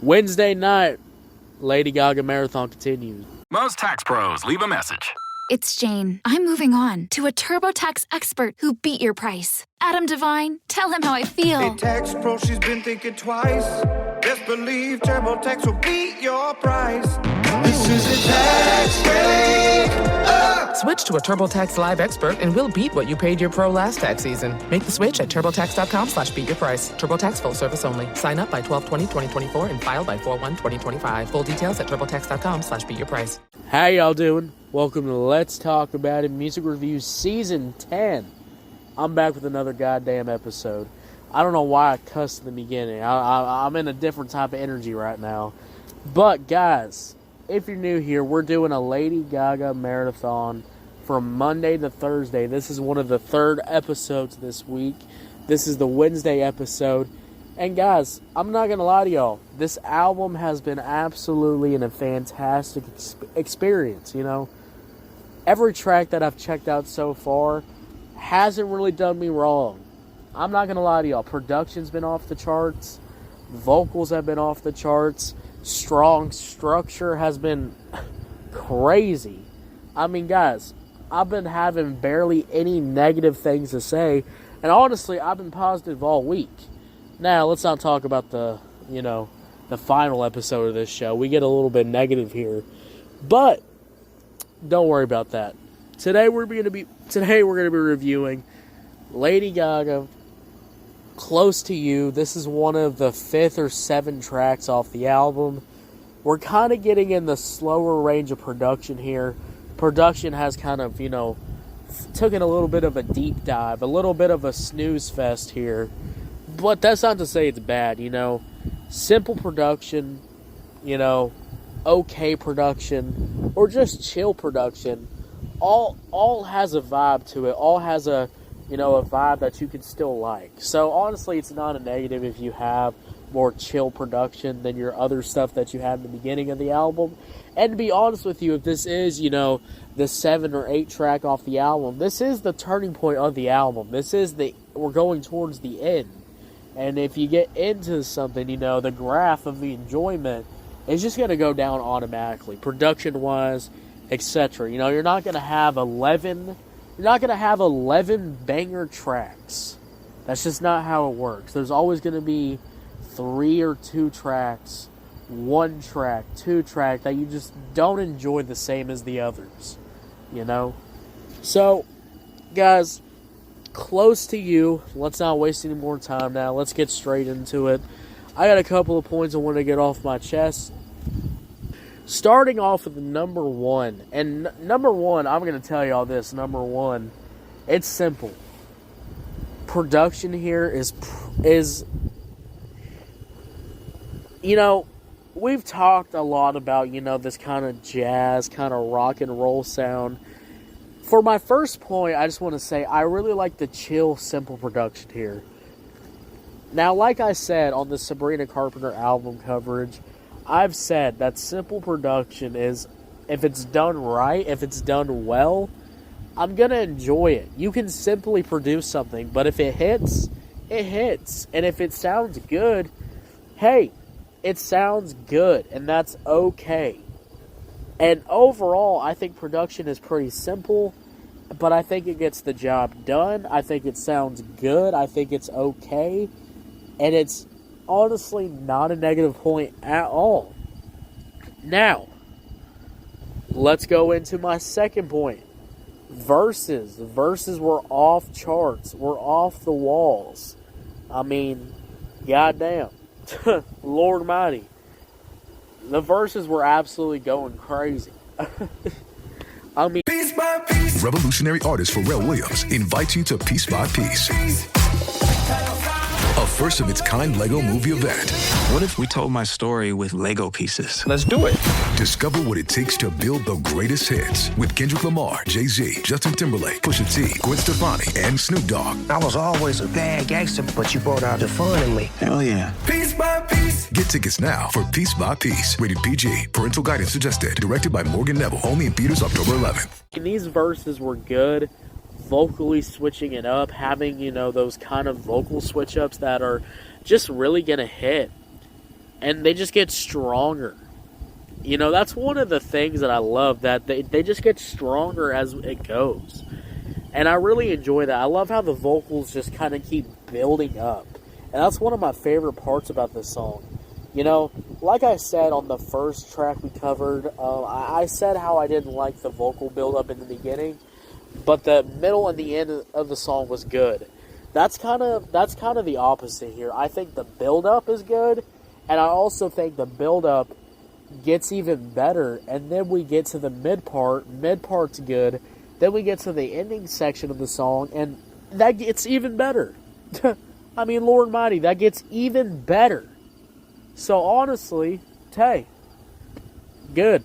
Wednesday night, Lady Gaga marathon continues. Most tax pros leave a message. It's Jane. I'm moving on to a TurboTax expert who beat your price. Adam Devine, tell him how I feel. Hey, tax pro, she's been thinking twice. Best believe TurboTax will beat your price. This is a tax break. Switch to a TurboTax Live expert and we'll beat what you paid your pro last tax season. Make the switch at TurboTax.com/beatyourprice. TurboTax full service only. Sign up by 12/20/2024 and file by 4/1/2025. Full details at TurboTax.com/beatyourprice. How y'all doing? Welcome to Let's Talk About It Music Review Season 10. I'm back with another goddamn episode. I don't know why I cussed in the beginning. I'm in a different type of energy right now. But guys, if you're new here, we're doing a Lady Gaga marathon from Monday to Thursday. This is one of the third episodes this week. This is the Wednesday episode. And guys, I'm not going to lie to y'all. This album has been absolutely a fantastic experience, you know. Every track that I've checked out so far hasn't really done me wrong. I'm not going to lie to y'all. Production's been off the charts. Vocals have been off the charts. Strong structure has been crazy. I mean, guys, I've been having barely any negative things to say. And honestly, I've been positive all week. Now, let's not talk about the final episode of this show. We get a little bit negative here. But don't worry about that. Today we're going to be reviewing Lady Gaga, Close to You. This is one of the 5 or 7 tracks off the album. We're kind of getting in the slower range of production here. Production has kind of, taken a little bit of a deep dive, a little bit of a snooze fest here. But that's not to say it's bad, Simple production, okay production, or just chill production. All has a vibe to it. All has a vibe that you can still like. So honestly, it's not a negative if you have more chill production than your other stuff that you had in the beginning of the album. And to be honest with you, if this is, the 7 or 8 track off the album, this is the turning point of the album. We're going towards the end. And if you get into something, the graph of the enjoyment is just going to go down automatically, production-wise, etc. You're not going to have 11 banger tracks. That's just not how it works. There's always going to be 3 or 2 tracks, 1 track, 2 track that you just don't enjoy the same as the others, So, guys, Close to You. Let's not waste any more time now. Let's get straight into it. I got a couple of points I want to get off my chest. Starting off with number 1. And number 1, I'm going to tell y'all this. Number 1, it's simple. Production here is we've talked a lot about, this kind of jazz, kind of rock and roll sound. For my first point, I just want to say I really like the chill, simple production here. Now, like I said on the Sabrina Carpenter album coverage, I've said that simple production is, if it's done right, if it's done well, I'm going to enjoy it. You can simply produce something, but if it hits, it hits. And if it sounds good, hey, it sounds good, and that's okay. And overall, I think production is pretty simple, but I think it gets the job done. I think it sounds good. I think it's okay. And it's honestly not a negative point at all. Now, let's go into my second point. Verses. The verses were off charts. Were off the walls. I mean, goddamn. Lord Almighty. The verses were absolutely going crazy. I mean, Piece by piece. Revolutionary artist Pharrell Williams invites you to Piece by Piece, a first-of-its-kind Lego movie event. What if we told my story with Lego pieces? Let's do it. Discover what it takes to build the greatest hits with Kendrick Lamar, Jay-Z, Justin Timberlake, Pusha T, Gwen Stefani, and Snoop Dogg. I was always a bad gangster, but you brought out the fun in me. Hell yeah. Piece by piece. Get tickets now for Piece by Piece. Rated PG. Parental guidance suggested. Directed by Morgan Neville. Only in theaters October 11th. these verses were good. Vocally switching it up, having, those kind of vocal switch-ups that are just really going to hit. and they just get stronger. You know, that's one of the things that I love, that they just get stronger as it goes. And I really enjoy that. I love how the vocals just kind of keep building up. And that's one of my favorite parts about this song. You know, like I said on the first track we covered, I said how I didn't like the vocal build-up in the beginning, but the middle and the end of the song was good. That's kind of the opposite here. I think the build-up is good, and I also think the build-up gets even better, and then we get to the mid-part's good, then we get to the ending section of the song, and that gets even better. I mean, Lord Mighty, that gets even better. So honestly, hey, good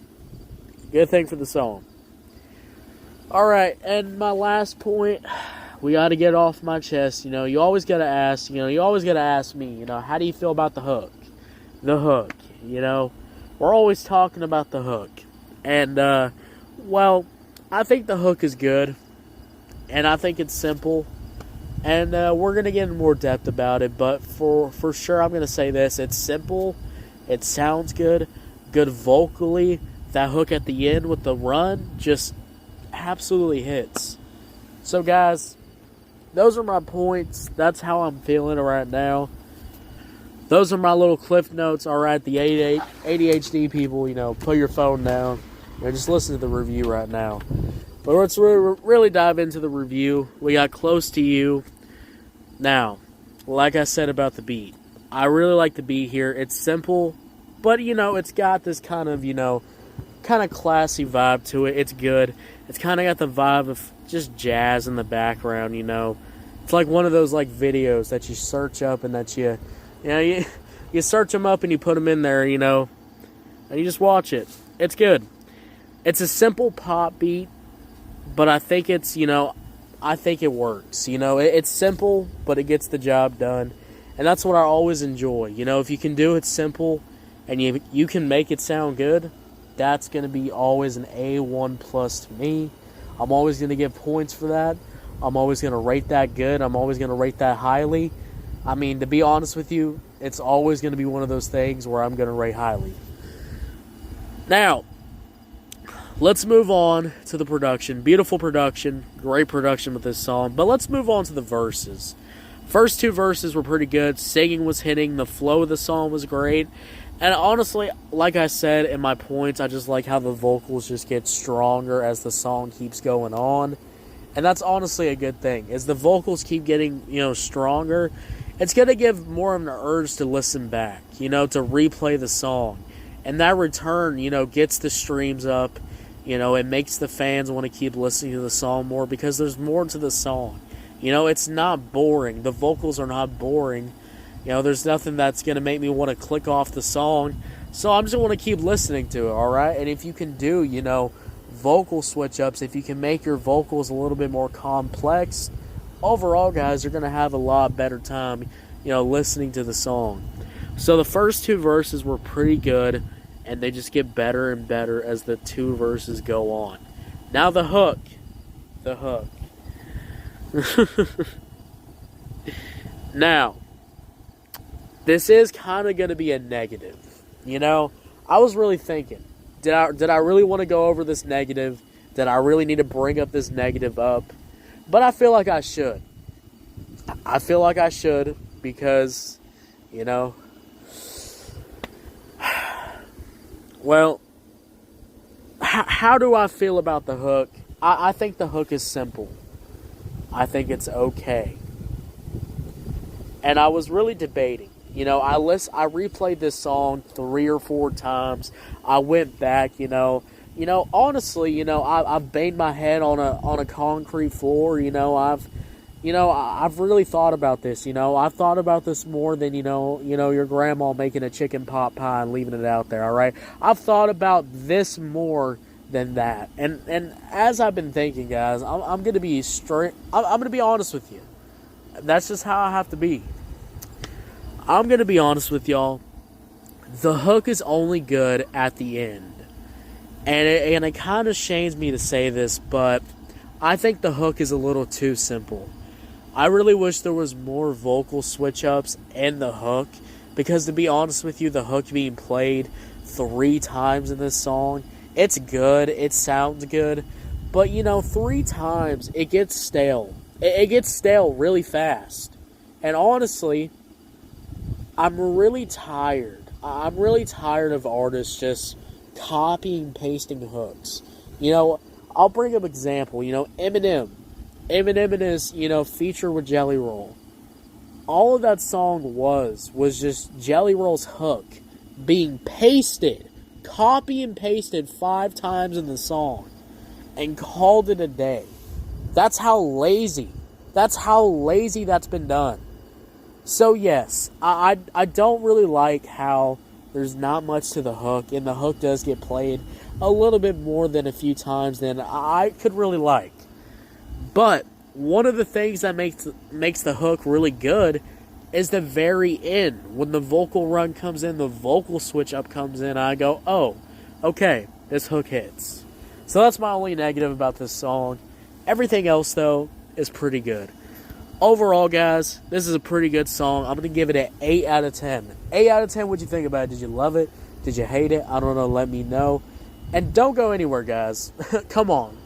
thing for the song. Alright, and my last point, we got to get off my chest. You know, you always got to ask me, you know, how do you feel about the hook? The hook, you know, we're always talking about the hook. And, well, I think the hook is good, and I think it's simple. And we're going to get in more depth about it, but for sure I'm going to say this. It's simple, it sounds good vocally. That hook at the end with the run just absolutely hits. So guys, those are my points. That's how I'm feeling right now. Those are my little cliff notes. Alright, the ADHD people, you know, put your phone down and just listen to the review right now. But let's really dive into the review. We got Close to You. Now, like I said about the beat, I really like the beat here. It's simple, but, you know, it's got this kind of, you know, kind of classy vibe to it. It's good. It's kind of got the vibe of just jazz in the background, you know. It's like one of those, like, videos that you search up and that you search them up and you put them in there, you know, and you just watch it. It's good. It's a simple pop beat, but I think it's, you know, I think it works. You know, it's simple, but it gets the job done. And that's what I always enjoy. You know, if you can do it simple and you can make it sound good, that's going to be always an A1 plus to me. I'm always going to give points for that. I'm always going to rate that good. I'm always going to rate that highly. I mean, to be honest with you, it's always going to be one of those things where I'm going to rate highly. Now, let's move on to the production. Beautiful production. Great production with this song. But let's move on to the verses. First two verses were pretty good. Singing was hitting. The flow of the song was great. And honestly, like I said in my points, I just like how the vocals just get stronger as the song keeps going on. And that's honestly a good thing. As the vocals keep getting, you know, stronger, it's going to give more of an urge to listen back, you know, to replay the song. And that return, you know, gets the streams up. You know, it makes the fans want to keep listening to the song more because there's more to the song. You know, it's not boring. The vocals are not boring. You know, there's nothing that's going to make me want to click off the song. So I'm just want to keep listening to it, alright? And if you can do, you know, vocal switch-ups, if you can make your vocals a little bit more complex, overall, guys, you're going to have a lot better time, you know, listening to the song. So the first two verses were pretty good. And they just get better and better as the two verses go on. Now the hook. The hook. Now, this is kind of going to be a negative. You know, I was really thinking, did I really want to go over this negative? Did I really need to bring up this negative up? But I feel like I should. I feel like I should because, you know, well, how do I feel about the hook? I think the hook is simple. I think it's okay. And I was really debating. You know, I replayed this song 3 or 4 times. I went back, you know, honestly, you know, I've banged my head on a concrete floor. You know, I've really thought about this. You know, I've thought about this more than, you know, your grandma making a chicken pot pie and leaving it out there, all right? I've thought about this more than that. And as I've been thinking, guys, I'm going to be straight. I'm going to be honest with you. That's just how I have to be. I'm going to be honest with y'all. The hook is only good at the end. And it kind of shames me to say this, but I think the hook is a little too simple. I really wish there was more vocal switch-ups in the hook Because to be honest with you, the hook being played 3 times in this song, it's good, it sounds good, but 3 times, it gets stale. It gets stale really fast. And honestly, I'm really tired. I'm really tired of artists just copying and pasting hooks. I'll bring up an example. Eminem in his, feature with Jelly Roll. All of that song was just Jelly Roll's hook being pasted, copy and pasted 5 times in the song, and called it a day. That's how lazy that's been done. So yes, I don't really like how there's not much to the hook, and the hook does get played a little bit more than a few times than I could really like. But one of the things that makes the hook really good is the very end. When the vocal run comes in, the vocal switch up comes in, I go, oh, okay, this hook hits. So that's my only negative about this song. Everything else, though, is pretty good. Overall, guys, this is a pretty good song. I'm going to give it an 8 out of 10. 8 out of 10, what'd you think about it? Did you love it? Did you hate it? I don't know, let me know. And don't go anywhere, guys. Come on.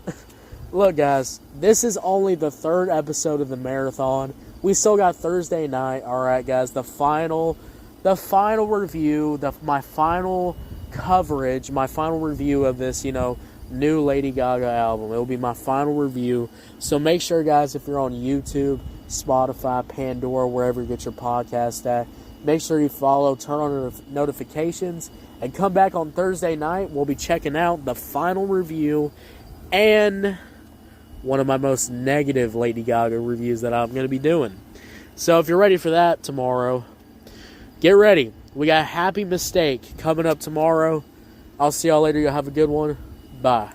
Look, guys, this is only the 3rd episode of the marathon. We still got Thursday night. Alright, guys, the final review, my final coverage, my final review of this, new Lady Gaga album. It will be my final review. So make sure, guys, if you're on YouTube, Spotify, Pandora, wherever you get your podcast at, make sure you follow, turn on notifications, and come back on Thursday night. We'll be checking out the final review and one of my most negative Lady Gaga reviews that I'm going to be doing. So if you're ready for that tomorrow, get ready. We got Happy Mistake coming up tomorrow. I'll see y'all later. You'll have a good one. Bye.